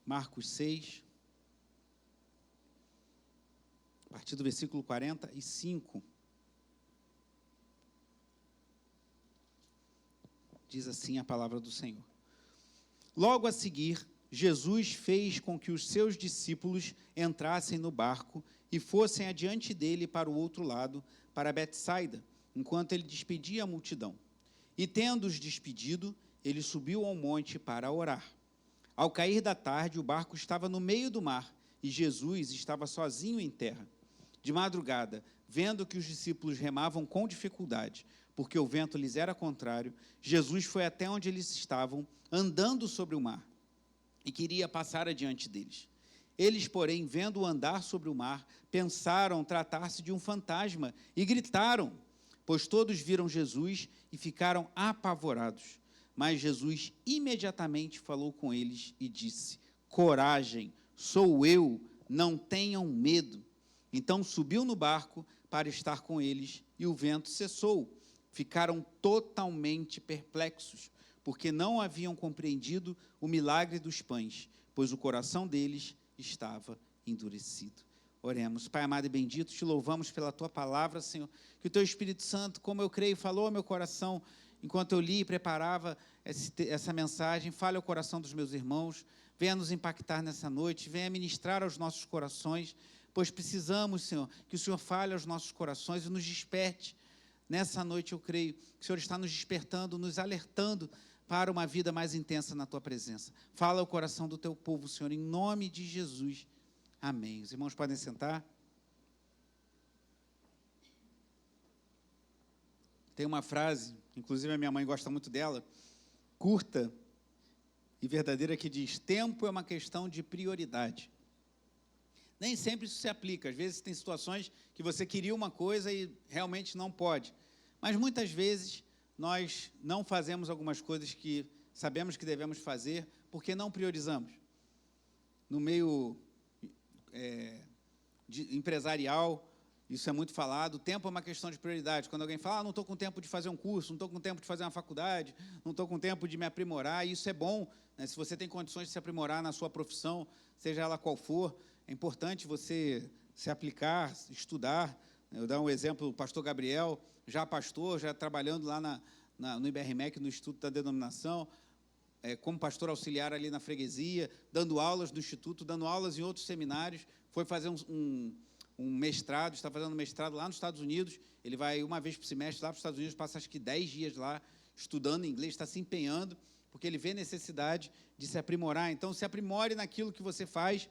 Marcos 6, a partir do versículo 45. Diz assim a palavra do Senhor. Logo a seguir, Jesus fez com que os seus discípulos entrassem no barco e fossem adiante dele para o outro lado, para Betsaida, enquanto ele despedia a multidão. E, tendo-os despedido, ele subiu ao monte para orar. Ao cair da tarde, o barco estava no meio do mar e Jesus estava sozinho em terra. De madrugada, vendo que os discípulos remavam com dificuldade, porque o vento lhes era contrário, Jesus foi até onde eles estavam, andando sobre o mar, e queria passar adiante deles. Eles, porém, vendo-o andar sobre o mar, pensaram tratar-se de um fantasma e gritaram, pois todos viram Jesus e ficaram apavorados. Mas Jesus imediatamente falou com eles e disse: coragem, sou eu, não tenham medo. Então subiu no barco para estar com eles e o vento cessou. Ficaram totalmente perplexos, porque não haviam compreendido o milagre dos pães, pois o coração deles estava endurecido. Oremos. Pai amado e bendito, te louvamos pela tua palavra, Senhor, que o teu Espírito Santo, como eu creio, falou ao meu coração, enquanto eu li e preparava essa mensagem, fale ao coração dos meus irmãos, venha nos impactar nessa noite, venha ministrar aos nossos corações, pois precisamos, Senhor, que o Senhor fale aos nossos corações e nos desperte. Nessa noite eu creio que o Senhor está nos despertando, nos alertando para uma vida mais intensa na tua presença. Fala ao coração do teu povo, Senhor, em nome de Jesus. Amém. Os irmãos podem sentar. Tem uma frase, inclusive a minha mãe gosta muito dela, curta e verdadeira, que diz: tempo é uma questão de prioridade. Nem sempre isso se aplica. Às vezes tem situações que você queria uma coisa e realmente não pode. Mas muitas vezes nós não fazemos algumas coisas que sabemos que devemos fazer porque não priorizamos. No meio empresarial, isso é muito falado. O tempo é uma questão de prioridade. Quando alguém fala, não estou com tempo de fazer um curso, não estou com tempo de fazer uma faculdade, não estou com tempo de me aprimorar, isso é bom, né? Se você tem condições de se aprimorar na sua profissão, seja ela qual for, é importante você se aplicar, estudar. Eu vou dar um exemplo, o pastor Gabriel, já pastor, já trabalhando lá no IBRMEC, no Instituto da Denominação, como pastor auxiliar ali na freguesia, dando aulas no Instituto, dando aulas em outros seminários, foi fazer um mestrado, está fazendo um mestrado lá nos Estados Unidos, ele vai uma vez por semestre lá para os Estados Unidos, passa acho que 10 dias lá, estudando inglês, está se empenhando, porque ele vê necessidade de se aprimorar. Então, se aprimore naquilo que você faz.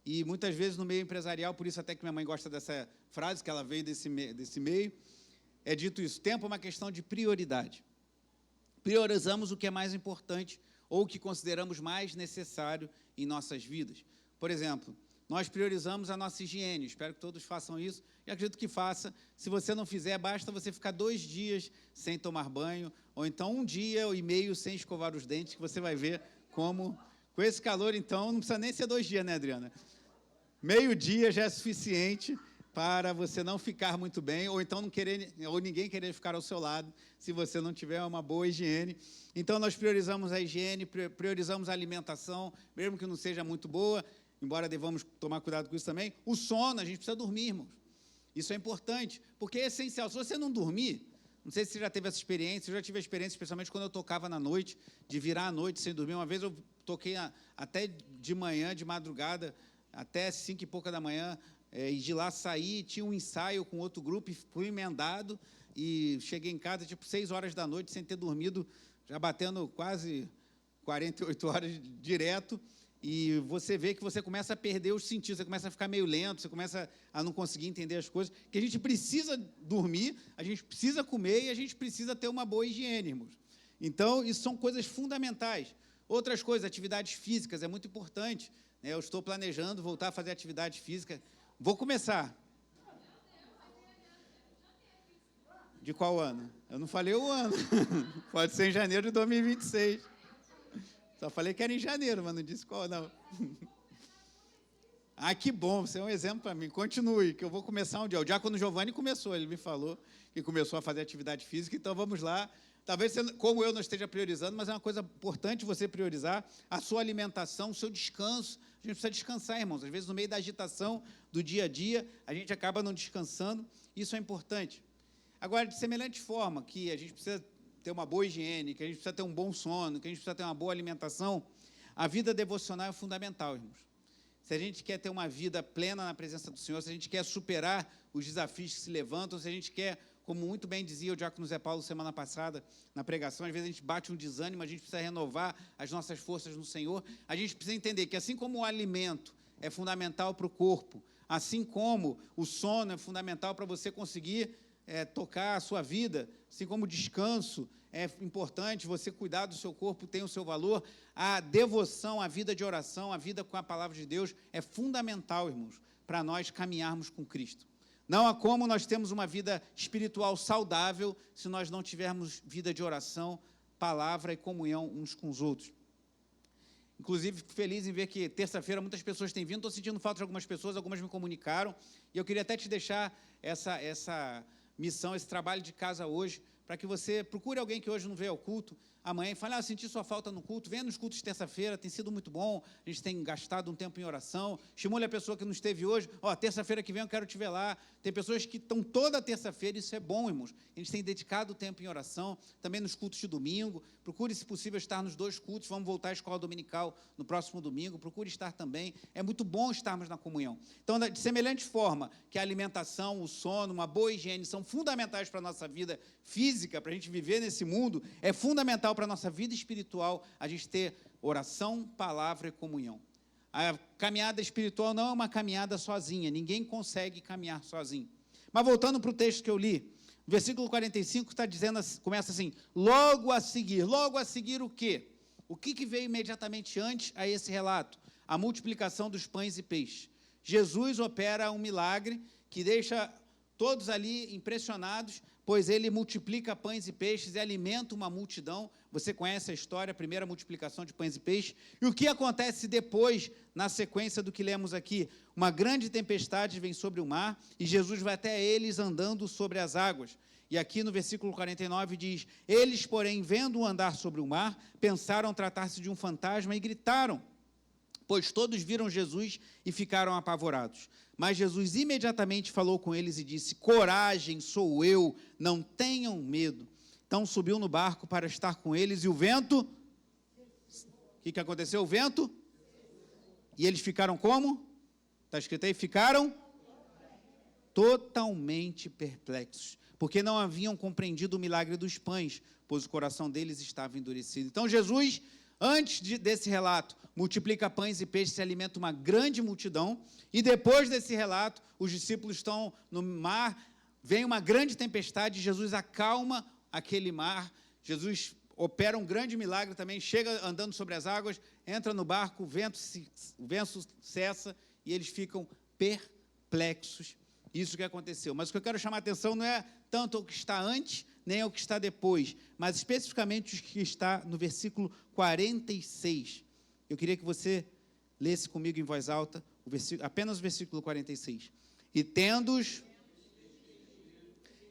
E muitas vezes no meio empresarial, por isso até que minha mãe gosta dessa frase, que ela veio desse meio, é dito isso: tempo é uma questão de prioridade. Priorizamos o que é mais importante ou o que consideramos mais necessário em nossas vidas. Por exemplo, nós priorizamos a nossa higiene, espero que todos façam isso, e acredito que faça. Se você não fizer, basta você ficar 2 dias sem tomar banho, ou então 1 dia e meio sem escovar os dentes, que você vai ver como, com esse calor, então, não precisa nem ser 2 dias, né, Adriana? Meio dia já é suficiente para você não ficar muito bem, ou então não querer, ou ninguém querer ficar ao seu lado, se você não tiver uma boa higiene. Então, nós priorizamos a higiene, priorizamos a alimentação, mesmo que não seja muito boa, embora devamos tomar cuidado com isso também. O sono, a gente precisa dormir, irmãos. Isso é importante, porque é essencial. Se você não dormir, não sei se você já teve essa experiência, eu já tive a experiência, especialmente quando eu tocava na noite, de virar à noite sem dormir. Uma vez eu toquei até de manhã, de madrugada, até 5 e pouca da manhã, e de lá saí, tinha um ensaio com outro grupo, e fui emendado, e cheguei em casa, tipo, 6 horas da noite, sem ter dormido, já batendo quase 48 horas direto, e você vê que você começa a perder os sentidos, você começa a ficar meio lento, você começa a não conseguir entender as coisas, que a gente precisa dormir, a gente precisa comer e a gente precisa ter uma boa higiene, irmãos. Então, isso são coisas fundamentais. Outras coisas, atividades físicas, é muito importante. Eu estou planejando voltar a fazer atividade física. Vou começar. De qual ano? Eu não falei o ano. Pode ser em janeiro de 2026. Só falei que era em janeiro, mas não disse qual, não. Ah, que bom, você é um exemplo para mim. Continue, que eu vou começar um dia. O diácono Giovanni começou, ele me falou que começou a fazer atividade física, então vamos lá. Talvez, como eu não esteja priorizando, mas é uma coisa importante você priorizar a sua alimentação, o seu descanso. A gente precisa descansar, irmãos. Às vezes, no meio da agitação do dia a dia, a gente acaba não descansando. Isso é importante. Agora, de semelhante forma que a gente precisa ter uma boa higiene, que a gente precisa ter um bom sono, que a gente precisa ter uma boa alimentação, a vida devocional é fundamental, irmãos. Se a gente quer ter uma vida plena na presença do Senhor, se a gente quer superar os desafios que se levantam, se a gente quer, como muito bem dizia o diácono Zé Paulo semana passada, na pregação, às vezes a gente bate um desânimo, a gente precisa renovar as nossas forças no Senhor, a gente precisa entender que assim como o alimento é fundamental para o corpo, assim como o sono é fundamental para você conseguir tocar a sua vida, assim como o descanso é importante, você cuidar do seu corpo tem o seu valor, a devoção, a vida de oração, a vida com a palavra de Deus é fundamental, irmãos, para nós caminharmos com Cristo. Não há como nós termos uma vida espiritual saudável se nós não tivermos vida de oração, palavra e comunhão uns com os outros. Inclusive, fico feliz em ver que terça-feira muitas pessoas têm vindo, estou sentindo falta de algumas pessoas, algumas me comunicaram, e eu queria até te deixar essa missão, esse trabalho de casa hoje, para que você procure alguém que hoje não veio ao culto, amanhã, e fale, senti sua falta no culto, venha nos cultos de terça-feira, tem sido muito bom, a gente tem gastado um tempo em oração, estimule a pessoa que não esteve hoje, terça-feira que vem eu quero te ver lá, tem pessoas que estão toda terça-feira, isso é bom, irmãos, a gente tem dedicado tempo em oração, também nos cultos de domingo, procure, se possível, estar nos 2 cultos, vamos voltar à escola dominical no próximo domingo, procure estar também, é muito bom estarmos na comunhão. Então, de semelhante forma que a alimentação, o sono, uma boa higiene são fundamentais para a nossa vida física, para a gente viver nesse mundo, é fundamental para a nossa vida espiritual a gente ter oração, palavra e comunhão. A caminhada espiritual não é uma caminhada sozinha, ninguém consegue caminhar sozinho. Mas voltando para o texto que eu li, o versículo 45 está dizendo, começa assim, logo a seguir o quê? O que veio imediatamente antes a esse relato? A multiplicação dos pães e peixes. Jesus opera um milagre que deixa todos ali impressionados, pois ele multiplica pães e peixes e alimenta uma multidão. Você conhece a história, a primeira multiplicação de pães e peixes. E o que acontece depois, na sequência do que lemos aqui? Uma grande tempestade vem sobre o mar e Jesus vai até eles andando sobre as águas. E aqui no versículo 49 diz, eles, porém, vendo-o andar sobre o mar, pensaram tratar-se de um fantasma e gritaram, pois todos viram Jesus e ficaram apavorados. Mas Jesus imediatamente falou com eles e disse, coragem, sou eu, não tenham medo. Então subiu no barco para estar com eles, e o vento, o que aconteceu? O vento? E eles ficaram como? Está escrito aí, ficaram totalmente perplexos, porque não haviam compreendido o milagre dos pães, pois o coração deles estava endurecido. Então Jesus, antes desse relato, multiplica pães e peixes, se alimenta uma grande multidão, e depois desse relato, os discípulos estão no mar, vem uma grande tempestade, Jesus acalma aquele mar, Jesus opera um grande milagre também, chega andando sobre as águas, entra no barco, o vento cessa, e eles ficam perplexos. Isso que aconteceu. Mas o que eu quero chamar a atenção não é tanto o que está antes, nem o que está depois, mas especificamente o que está no versículo 46. Eu queria que você lesse comigo em voz alta, apenas o versículo 46. E tendo-os,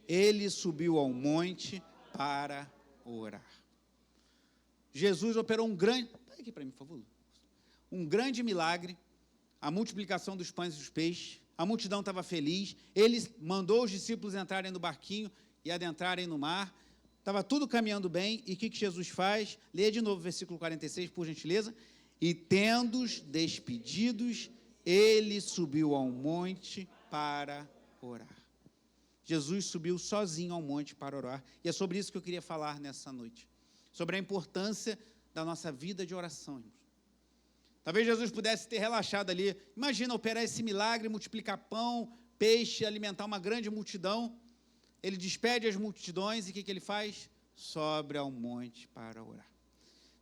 ele subiu ao monte para orar. Jesus operou um grande... Pega aqui para mim, por favor. Um grande milagre, a multiplicação dos pães e dos peixes. A multidão estava feliz, ele mandou os discípulos entrarem no barquinho e adentrarem no mar, estava tudo caminhando bem, e o que Jesus faz? Leia de novo o versículo 46, por gentileza. E tendo-os despedidos, ele subiu ao monte para orar. Jesus subiu sozinho ao monte para orar, e é sobre isso que eu queria falar nessa noite, sobre a importância da nossa vida de oração, irmãos. Talvez Jesus pudesse ter relaxado ali. Imagina operar esse milagre, multiplicar pão, peixe, alimentar uma grande multidão. Ele despede as multidões e o que ele faz? Sobe ao monte para orar.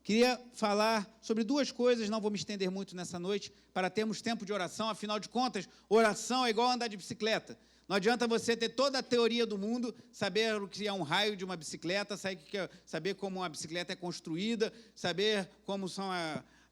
Queria falar sobre 2 coisas, não vou me estender muito nessa noite, para termos tempo de oração. Afinal de contas, oração é igual andar de bicicleta. Não adianta você ter toda a teoria do mundo, saber o que é um raio de uma bicicleta, saber como uma bicicleta é construída, saber como são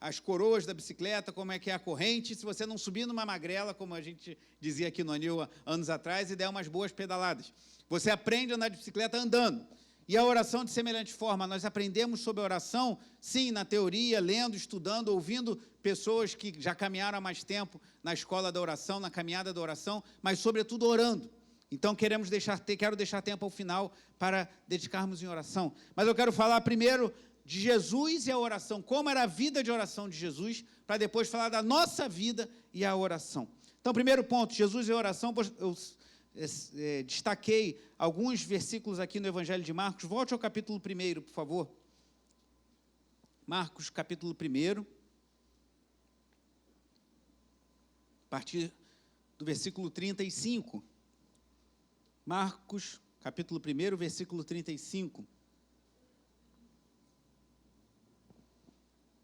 as coroas da bicicleta, como é que é a corrente, se você não subir numa magrela, como a gente dizia aqui no Anil anos atrás, e der umas boas pedaladas. Você aprende a andar de bicicleta andando. E a oração, de semelhante forma, nós aprendemos sobre a oração, sim, na teoria, lendo, estudando, ouvindo pessoas que já caminharam há mais tempo na escola da oração, na caminhada da oração, mas, sobretudo, orando. Então, quero deixar tempo ao final para dedicarmos em oração. Mas eu quero falar primeiro de Jesus e a oração, como era a vida de oração de Jesus, para depois falar da nossa vida e a oração. Então, primeiro ponto, Jesus e a oração, eu destaquei alguns versículos aqui no Evangelho de Marcos. Volte ao capítulo 1, por favor. Marcos, capítulo 1, a partir do versículo 35. Marcos, capítulo 1, versículo 35.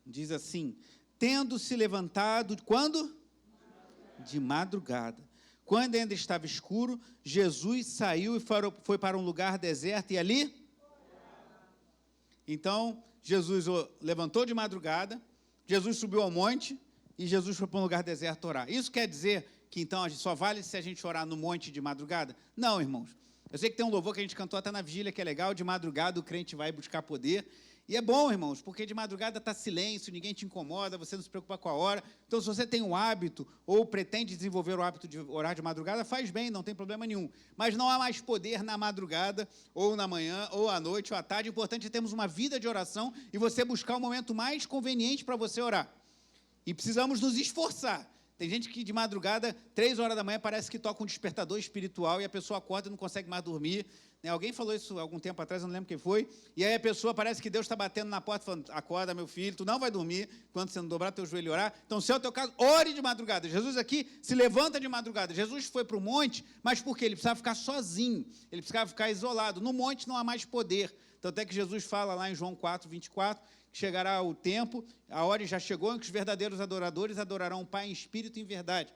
Diz assim: tendo-se levantado, quando? De madrugada. Quando ainda estava escuro, Jesus saiu e foi para um lugar deserto e ali? Então, Jesus levantou de madrugada, Jesus subiu ao monte e Jesus foi para um lugar deserto orar. Isso quer dizer que, então, só vale se a gente orar no monte de madrugada? Não, irmãos. Eu sei que tem um louvor que a gente cantou até na vigília, que é legal, de madrugada o crente vai buscar poder. E é bom, irmãos, porque de madrugada está silêncio, ninguém te incomoda, você não se preocupa com a hora. Então, se você tem um hábito ou pretende desenvolver o hábito de orar de madrugada, faz bem, não tem problema nenhum. Mas não há mais poder na madrugada, ou na manhã, ou à noite, ou à tarde. O importante é termos uma vida de oração e você buscar o momento mais conveniente para você orar. E precisamos nos esforçar. Tem gente que de madrugada, 3 horas da manhã, parece que toca um despertador espiritual e a pessoa acorda e não consegue mais dormir. Alguém falou isso algum tempo atrás, eu não lembro quem foi, e aí a pessoa parece que Deus está batendo na porta, falando: acorda, meu filho, tu não vai dormir quando você não dobrar teu joelho e orar. Então, se é o teu caso, ore de madrugada. Jesus aqui se levanta de madrugada. Jesus foi para o monte, mas por quê? Ele precisava ficar sozinho, ele precisava ficar isolado. No monte não há mais poder. Tanto é que Jesus fala lá em João 4:24, que chegará o tempo, a hora já chegou, em que os verdadeiros adoradores adorarão o Pai em espírito e em verdade.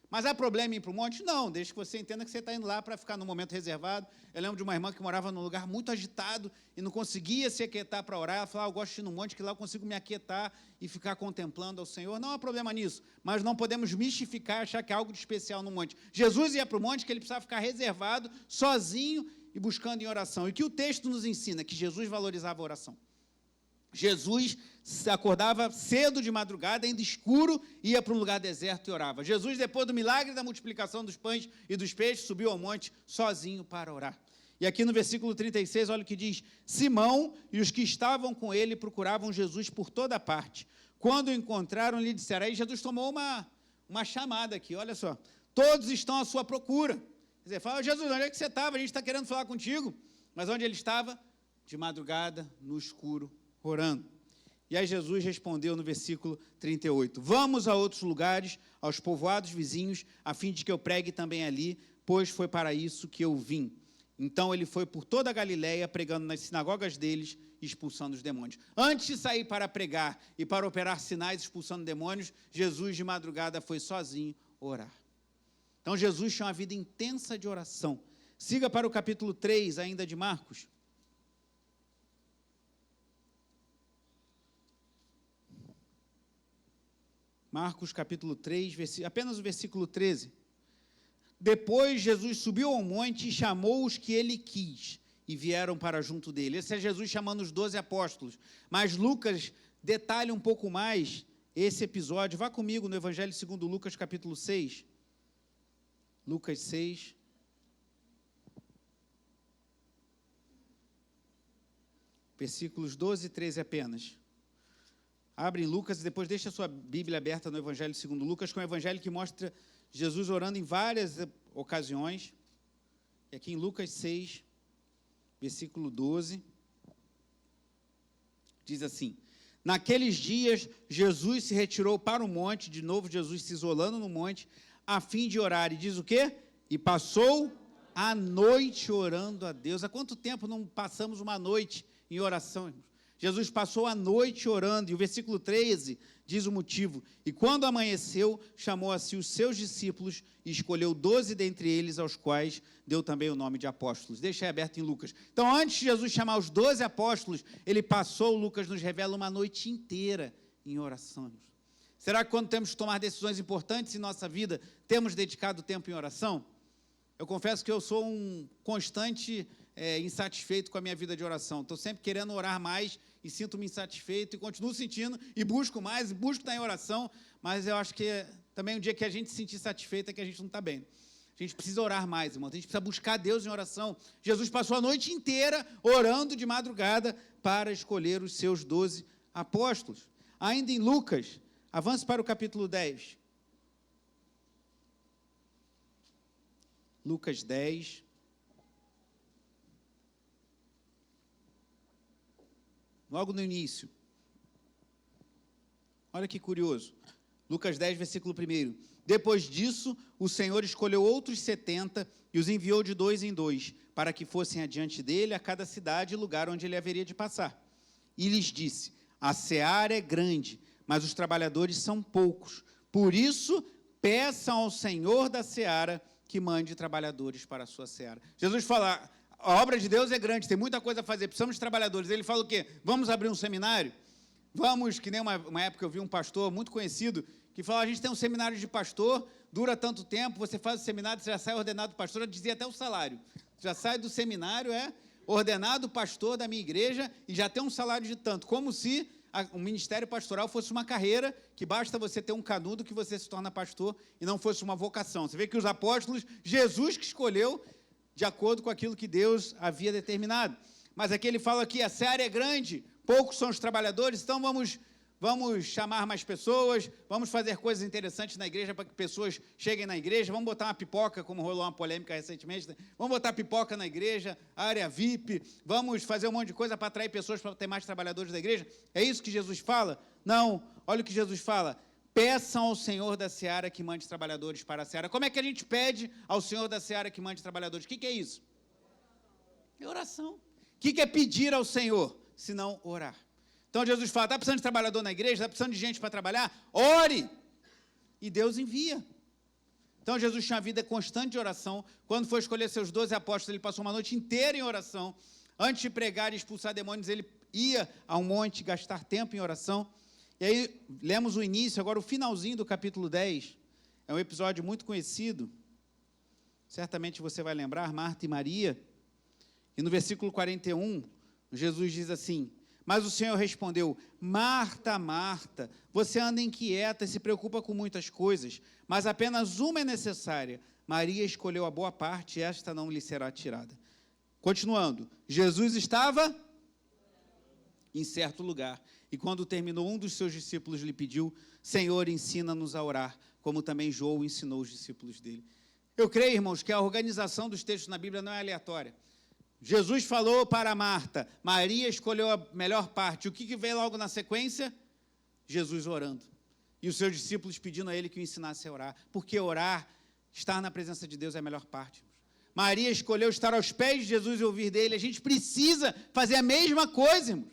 Mas há problema em ir para o monte? Não, desde que você entenda que você está indo lá para ficar num momento reservado. Eu lembro de uma irmã que morava num lugar muito agitado e não conseguia se aquietar para orar. Ela falava: eu gosto de ir no monte, que lá eu consigo me aquietar e ficar contemplando ao Senhor. Não há problema nisso, mas não podemos mistificar, achar que há algo de especial no monte. Jesus ia para o monte, que ele precisava ficar reservado, sozinho e buscando em oração. E que o texto nos ensina que Jesus valorizava a oração. Jesus acordava cedo de madrugada, ainda escuro, ia para um lugar deserto e orava. Jesus, depois do milagre da multiplicação dos pães e dos peixes, subiu ao monte sozinho para orar. E aqui no versículo 36, olha o que diz: Simão e os que estavam com ele procuravam Jesus por toda parte. Quando o encontraram, lhe disseram. Aí Jesus tomou uma chamada aqui, olha só: todos estão à sua procura. Quer dizer, fala: Jesus, onde é que você estava? A gente está querendo falar contigo. Mas onde ele estava? De madrugada, no escuro, orando. E aí Jesus respondeu no versículo 38, vamos a outros lugares, aos povoados vizinhos, a fim de que eu pregue também ali, pois foi para isso que eu vim. Então ele foi por toda a Galileia, pregando nas sinagogas deles e expulsando os demônios. Antes de sair para pregar e para operar sinais expulsando demônios, Jesus de madrugada foi sozinho orar. Então Jesus tinha uma vida intensa de oração. Siga para o capítulo 3 ainda de Marcos. Marcos capítulo 3, apenas o versículo 13. Depois Jesus subiu ao monte e chamou os que ele quis, e vieram para junto dele. Esse é Jesus chamando os 12 apóstolos. Mas Lucas detalha um pouco mais esse episódio. Vá comigo no Evangelho segundo Lucas, capítulo 6. Lucas 6. Versículos 12 e 13 apenas. Abre em Lucas e depois deixa a sua Bíblia aberta no Evangelho segundo Lucas, que é um evangelho que mostra Jesus orando em várias ocasiões. E aqui em Lucas 6, versículo 12, diz assim: naqueles dias, Jesus se retirou para o monte, de novo Jesus se isolando no monte, a fim de orar. E diz o quê? E passou a noite orando a Deus. Há quanto tempo não passamos uma noite em oração, irmãos? Jesus passou a noite orando, e o versículo 13 diz o motivo. E quando amanheceu, chamou a si os seus discípulos e escolheu 12 dentre eles, aos quais deu também o nome de apóstolos. Deixa aí aberto em Lucas. Então, antes de Jesus chamar os 12 apóstolos, ele passou, Lucas nos revela, uma noite inteira em oração? Será que quando temos que tomar decisões importantes em nossa vida, temos dedicado tempo em oração? Eu confesso que eu sou um constante insatisfeito com a minha vida de oração. Estou sempre querendo orar mais e sinto-me insatisfeito e continuo sentindo e busco mais, e busco estar em oração, mas eu acho que também um dia que a gente se sentir satisfeito é que a gente não está bem. A gente precisa orar mais, irmão. A gente precisa buscar Deus em oração. Jesus passou a noite inteira orando de madrugada para escolher os seus 12 apóstolos. Ainda em Lucas, avance para o capítulo 10. Lucas 10. Logo no início. Olha que curioso. Lucas 10, versículo 1. Depois disso, o Senhor escolheu outros 70 e os enviou de 2 em 2, para que fossem adiante dele a cada cidade e lugar onde ele haveria de passar. E lhes disse: a seara é grande, mas os trabalhadores são poucos. Por isso, peçam ao Senhor da seara que mande trabalhadores para a sua seara. Jesus fala, a obra de Deus é grande, tem muita coisa a fazer, precisamos de trabalhadores. Ele fala o quê? Vamos abrir um seminário? Vamos, que nem uma época eu vi um pastor muito conhecido, que falava, a gente tem um seminário de pastor, dura tanto tempo, você faz o seminário, você já sai ordenado pastor, já dizia até o salário. Já sai do seminário, ordenado pastor da minha igreja, e já tem um salário de tanto, como se o ministério pastoral fosse uma carreira, que basta você ter um canudo que você se torna pastor, e não fosse uma vocação. Você vê que os apóstolos, Jesus que escolheu, de acordo com aquilo que Deus havia determinado. Mas aqui ele fala que a seara é grande, poucos são os trabalhadores, então vamos chamar mais pessoas, vamos fazer coisas interessantes na igreja para que pessoas cheguem na igreja, vamos botar uma pipoca, como rolou uma polêmica recentemente, né? Vamos botar pipoca na igreja, área VIP, vamos fazer um monte de coisa para atrair pessoas, para ter mais trabalhadores da igreja. É isso que Jesus fala? Não, olha o que Jesus fala. Peçam ao Senhor da seara que mande trabalhadores para a seara. Como é que a gente pede ao Senhor da seara que mande trabalhadores? O que é isso? É oração. O que é pedir ao Senhor, se não orar? Então, Jesus fala, está precisando de trabalhador na igreja, está precisando de gente para trabalhar? Ore! E Deus envia. Então, Jesus tinha uma vida constante de oração. Quando foi escolher seus 12 apóstolos, ele passou uma noite inteira em oração. Antes de pregar e expulsar demônios, ele ia ao monte gastar tempo em oração. E aí, lemos o início, agora o finalzinho do capítulo 10. É um episódio muito conhecido. Certamente você vai lembrar, Marta e Maria. E no versículo 41, Jesus diz assim, mas o Senhor respondeu, Marta, Marta, você anda inquieta e se preocupa com muitas coisas, mas apenas uma é necessária. Maria escolheu a boa parte e esta não lhe será tirada. Continuando, Jesus estava em certo lugar, e quando terminou, um dos seus discípulos lhe pediu, Senhor, ensina-nos a orar, como também João ensinou os discípulos dele. Eu creio, irmãos, que a organização dos textos na Bíblia não é aleatória. Jesus falou para Marta, Maria escolheu a melhor parte. O que veio logo na sequência? Jesus orando. E os seus discípulos pedindo a ele que o ensinasse a orar. Porque orar, estar na presença de Deus é a melhor parte. Maria escolheu estar aos pés de Jesus e ouvir dele. A gente precisa fazer a mesma coisa, irmãos.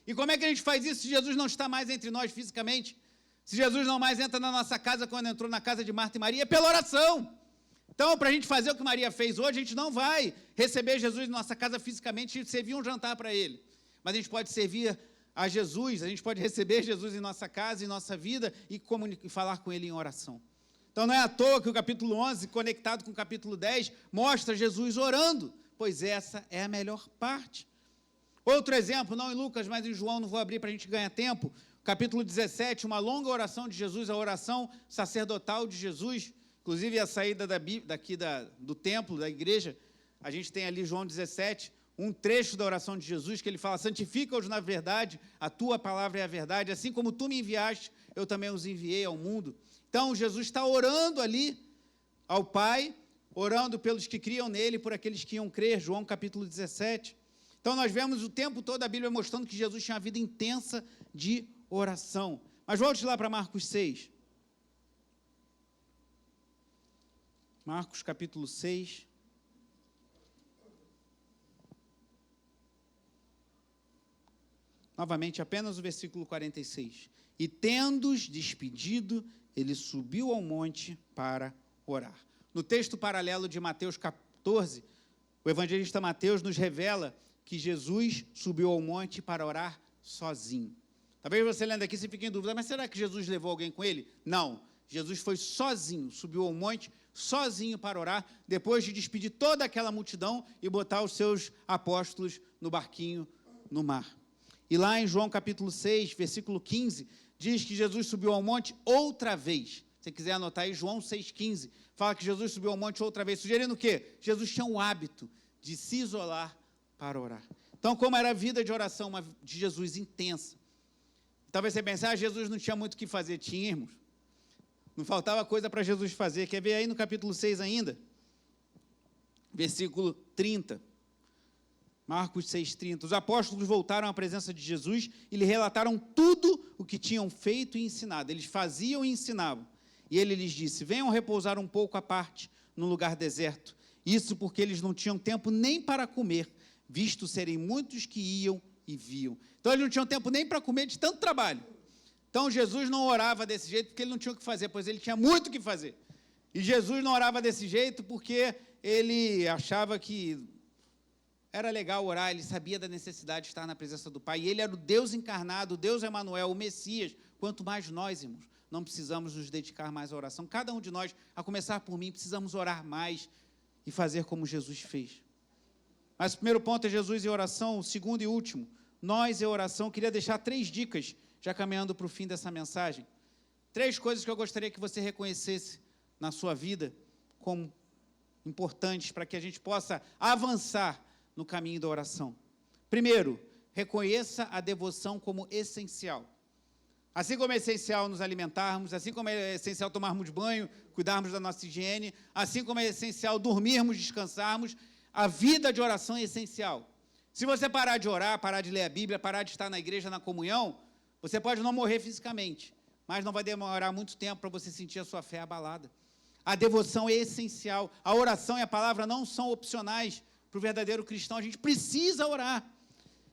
E como é que a gente faz isso se Jesus não está mais entre nós fisicamente? Se Jesus não mais entra na nossa casa quando entrou na casa de Marta e Maria? É pela oração. Então, para a gente fazer o que Maria fez hoje, a gente não vai receber Jesus na nossa casa fisicamente e servir um jantar para ele. Mas a gente pode servir a Jesus, a gente pode receber Jesus em nossa casa, em nossa vida e falar com ele em oração. Então, não é à toa que o capítulo 11, conectado com o capítulo 10, mostra Jesus orando, pois essa é a melhor parte. Outro exemplo, não em Lucas, mas em João, não vou abrir para a gente ganhar tempo, capítulo 17, uma longa oração de Jesus, a oração sacerdotal de Jesus. Inclusive, a saída do templo, da igreja, a gente tem ali João 17, um trecho da oração de Jesus, que ele fala, santifica-os na verdade, a tua palavra é a verdade, assim como tu me enviaste, eu também os enviei ao mundo. Então, Jesus está orando ali ao Pai, orando pelos que criam nele, por aqueles que iam crer, João capítulo 17. Então, nós vemos o tempo todo a Bíblia mostrando que Jesus tinha uma vida intensa de oração. Mas volte lá para Marcos 6. Marcos capítulo 6. Novamente, apenas o versículo 46. E tendo-os despedido, ele subiu ao monte para orar. No texto paralelo de Mateus 14, o evangelista Mateus nos revela que Jesus subiu ao monte para orar sozinho. Talvez você lendo aqui, você fique em dúvida, mas será que Jesus levou alguém com ele? Não. Jesus foi sozinho, subiu ao monte, sozinho para orar, depois de despedir toda aquela multidão e botar os seus apóstolos no barquinho, no mar. E lá em João capítulo 6, versículo 15, diz que Jesus subiu ao monte outra vez. Se você quiser anotar aí, João 6,15, fala que Jesus subiu ao monte outra vez, sugerindo o quê? Jesus tinha o hábito de se isolar para orar. Então, como era a vida de oração de Jesus intensa, talvez você pense, Jesus não tinha muito o que fazer. Tinha, irmãos. Não faltava coisa para Jesus fazer. Quer ver aí no capítulo 6 ainda? Versículo 30. Marcos 6,30. Os apóstolos voltaram à presença de Jesus e lhe relataram tudo o que tinham feito e ensinado. Eles faziam e ensinavam. E ele lhes disse, venham repousar um pouco à parte, num lugar deserto. Isso porque eles não tinham tempo nem para comer, visto serem muitos que iam e viam. Então, eles não tinham tempo nem para comer de tanto trabalho. Então, Jesus não orava desse jeito porque ele não tinha o que fazer, pois ele tinha muito o que fazer. E Jesus não orava desse jeito porque ele achava que era legal orar, ele sabia da necessidade de estar na presença do Pai. E ele era o Deus encarnado, o Deus Emanuel, o Messias. Quanto mais nós, irmãos, não precisamos nos dedicar mais à oração. Cada um de nós, a começar por mim, precisamos orar mais e fazer como Jesus fez. Mas o primeiro ponto é Jesus e oração. O segundo e último, nós e oração. Eu queria deixar 3 dicas, já caminhando para o fim dessa mensagem. 3 coisas que eu gostaria que você reconhecesse na sua vida como importantes para que a gente possa avançar no caminho da oração. Primeiro, reconheça a devoção como essencial. Assim como é essencial nos alimentarmos, assim como é essencial tomarmos banho, cuidarmos da nossa higiene, assim como é essencial dormirmos, descansarmos, a vida de oração é essencial. Se você parar de orar, parar de ler a Bíblia, parar de estar na igreja, na comunhão, você pode não morrer fisicamente, mas não vai demorar muito tempo para você sentir a sua fé abalada. A devoção é essencial. A oração e a palavra não são opcionais para o verdadeiro cristão. A gente precisa orar.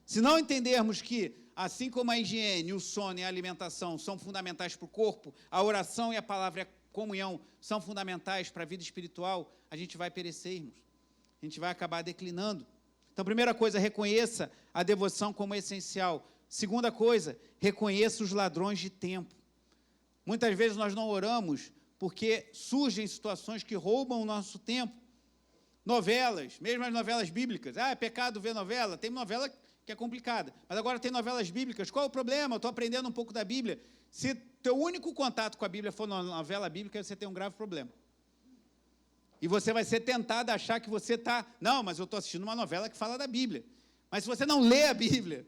Se não entendermos que, assim como a higiene, o sono e a alimentação são fundamentais para o corpo, a oração e a palavra e a comunhão são fundamentais para a vida espiritual, a gente vai perecer, irmãos. A gente vai acabar declinando. Então, primeira coisa, reconheça a devoção como essencial. Segunda coisa, reconheça os ladrões de tempo. Muitas vezes nós não oramos porque surgem situações que roubam o nosso tempo. Novelas, mesmo as novelas bíblicas. É pecado ver novela? Tem novela que é complicada. Mas agora tem novelas bíblicas. Qual é o problema? Eu estou aprendendo um pouco da Bíblia. Se teu único contato com a Bíblia for uma novela bíblica, você tem um grave problema. E você vai ser tentado a achar que você está... Não, mas eu estou assistindo uma novela que fala da Bíblia. Mas se você não lê a Bíblia,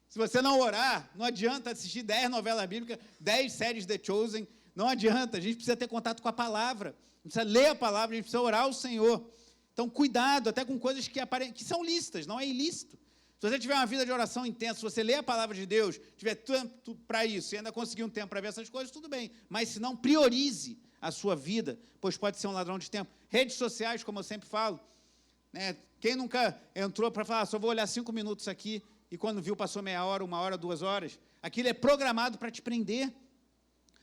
se você não orar, não adianta assistir 10 novelas bíblicas, 10 séries The Chosen, não adianta. A gente precisa ter contato com a palavra, a gente precisa ler a palavra, a gente precisa orar ao Senhor. Então, cuidado até com coisas que são lícitas, não é ilícito. Se você tiver uma vida de oração intensa, se você ler a palavra de Deus, tiver tempo para isso, e ainda conseguir um tempo para ver essas coisas, tudo bem. Mas se não, priorize a sua vida, pois pode ser um ladrão de tempo. Redes sociais, como eu sempre falo, né? Quem nunca entrou para falar, só vou olhar 5 minutos aqui, e quando viu, passou meia hora, 1 hora, 2 horas. Aquilo é programado para te prender.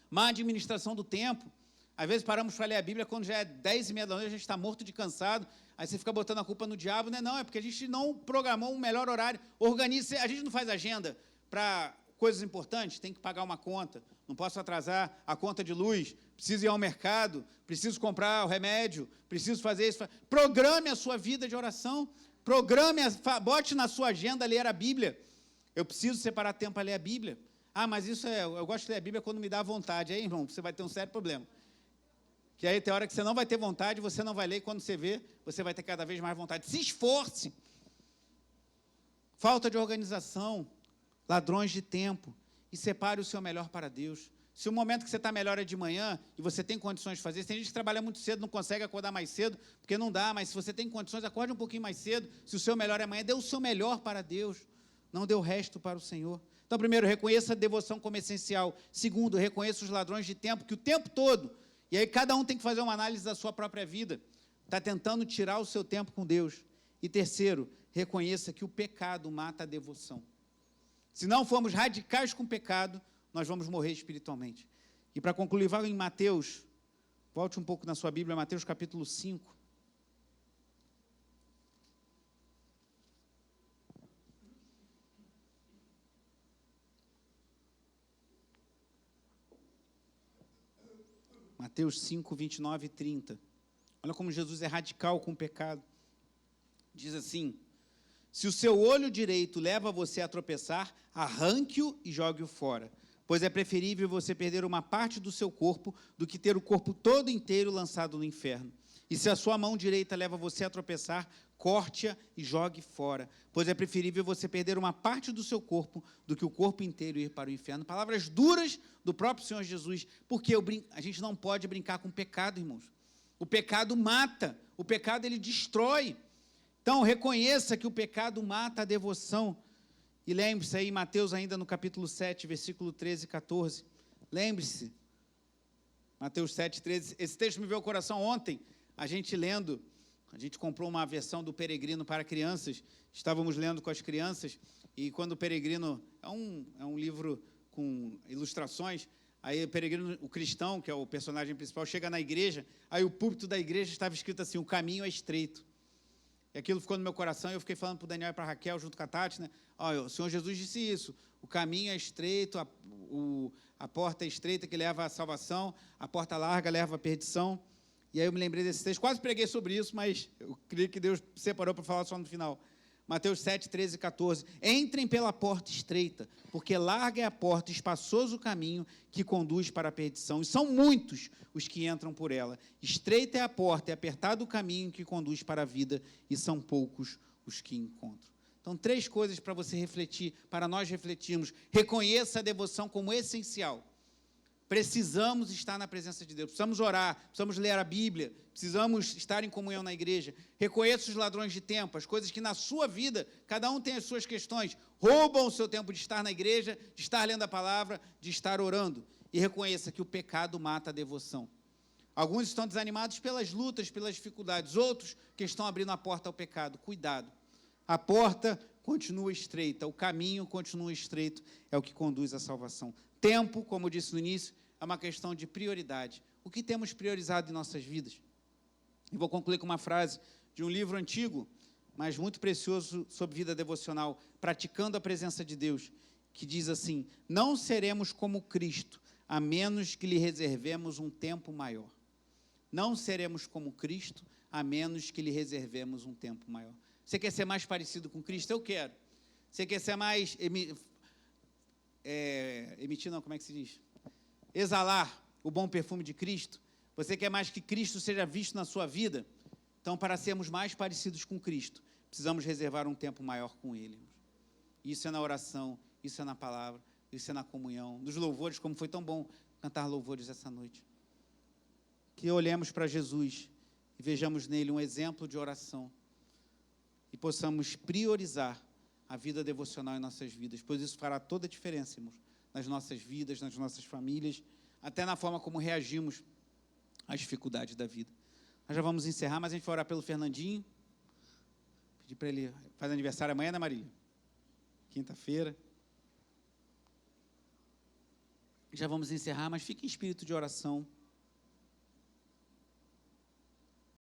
Má administração do tempo. Às vezes paramos para ler a Bíblia, quando já é 10h30 da noite, a gente está morto de cansado, aí você fica botando a culpa no diabo. Não, é porque a gente não programou um melhor horário. Organize, a gente não faz agenda para coisas importantes, tem que pagar uma conta, não posso atrasar a conta de luz, preciso ir ao mercado, preciso comprar o remédio, preciso fazer isso. Programe a sua vida de oração, bote na sua agenda ler a Bíblia. Eu preciso separar tempo para ler a Bíblia. Mas isso eu gosto de ler a Bíblia quando me dá vontade. Aí, irmão, você vai ter um sério problema. Que aí tem hora que você não vai ter vontade, você não vai ler, e quando você vê, você vai ter cada vez mais vontade. Se esforce. Falta de organização, ladrões de tempo, e separe o seu melhor para Deus. Se o momento que você está melhor é de manhã, e você tem condições de fazer, tem gente que trabalha muito cedo, não consegue acordar mais cedo, porque não dá, mas se você tem condições, acorde um pouquinho mais cedo. Se o seu melhor é amanhã, dê o seu melhor para Deus, não dê o resto para o Senhor. Então, primeiro, reconheça a devoção como essencial. Segundo, reconheça os ladrões de tempo, que o tempo todo, e aí cada um tem que fazer uma análise da sua própria vida, está tentando tirar o seu tempo com Deus. E terceiro, reconheça que o pecado mata a devoção. Se não formos radicais com o pecado, nós vamos morrer espiritualmente. E para concluir, vá em Mateus, volte um pouco na sua Bíblia, Mateus capítulo 5. Mateus 5, 29 e 30. Olha como Jesus é radical com o pecado. Diz assim: se o seu olho direito leva você a tropeçar, arranque-o e jogue-o fora, pois é preferível você perder uma parte do seu corpo do que ter o corpo todo inteiro lançado no inferno. E se a sua mão direita leva você a tropeçar, corte-a e jogue fora, pois é preferível você perder uma parte do seu corpo do que o corpo inteiro ir para o inferno. Palavras duras do próprio Senhor Jesus, porque a gente não pode brincar com o pecado, irmãos. O pecado mata, o pecado ele destrói. Então, reconheça que o pecado mata a devoção. E lembre-se aí, Mateus ainda no capítulo 7, versículo 13 e 14. Lembre-se, Mateus 7, 13. Esse texto me veio ao coração ontem, a gente lendo. A gente comprou uma versão do Peregrino para crianças, estávamos lendo com as crianças, e quando o Peregrino, é um livro com ilustrações, aí o Peregrino, o cristão, que é o personagem principal, chega na igreja, aí o púlpito da igreja estava escrito assim: o caminho é estreito. E aquilo ficou no meu coração, e eu fiquei falando para o Daniel e para a Raquel, junto com a Tati, né? O Senhor Jesus disse isso: o caminho é estreito, a porta é estreita que leva à salvação, a porta larga leva à perdição. E aí eu me lembrei desse texto, quase preguei sobre isso, mas eu creio que Deus separou para falar só no final. Mateus 7, 13 e 14. Entrem pela porta estreita, porque larga é a porta, espaçoso o caminho que conduz para a perdição, e são muitos os que entram por ela. Estreita é a porta, e apertado o caminho que conduz para a vida, e são poucos os que encontram. Então, 3 coisas para você refletir, para nós refletirmos. Reconheça a devoção como essencial. Precisamos estar na presença de Deus, precisamos orar, precisamos ler a Bíblia, precisamos estar em comunhão na igreja. Reconheça os ladrões de tempo, as coisas que na sua vida, cada um tem as suas questões, roubam o seu tempo de estar na igreja, de estar lendo a palavra, de estar orando. E reconheça que o pecado mata a devoção. Alguns estão desanimados pelas lutas, pelas dificuldades, outros que estão abrindo a porta ao pecado. Cuidado, a porta continua estreita, o caminho continua estreito, é o que conduz à salvação. Tempo, como eu disse no início, é uma questão de prioridade. O que temos priorizado em nossas vidas? E vou concluir com uma frase de um livro antigo, mas muito precioso, sobre vida devocional, Praticando a Presença de Deus, que diz assim: não seremos como Cristo, a menos que lhe reservemos um tempo maior. Não seremos como Cristo, a menos que lhe reservemos um tempo maior. Você quer ser mais parecido com Cristo? Eu quero. Você quer ser mais... emitir não, como é que se diz? Exalar o bom perfume de Cristo. Você quer mais que Cristo seja visto na sua vida? Então, para sermos mais parecidos com Cristo, precisamos reservar um tempo maior com Ele. Isso é na oração, isso é na palavra, isso é na comunhão, nos louvores, como foi tão bom cantar louvores essa noite. Que olhemos para Jesus e vejamos nele um exemplo de oração e possamos priorizar a vida devocional em nossas vidas, pois isso fará toda a diferença, irmãos, nas nossas vidas, nas nossas famílias, até na forma como reagimos às dificuldades da vida. Nós já vamos encerrar, mas a gente vai orar pelo Fernandinho, pedir para ele, faz aniversário amanhã, né, Maria? Quinta-feira. Já vamos encerrar, mas fique em espírito de oração.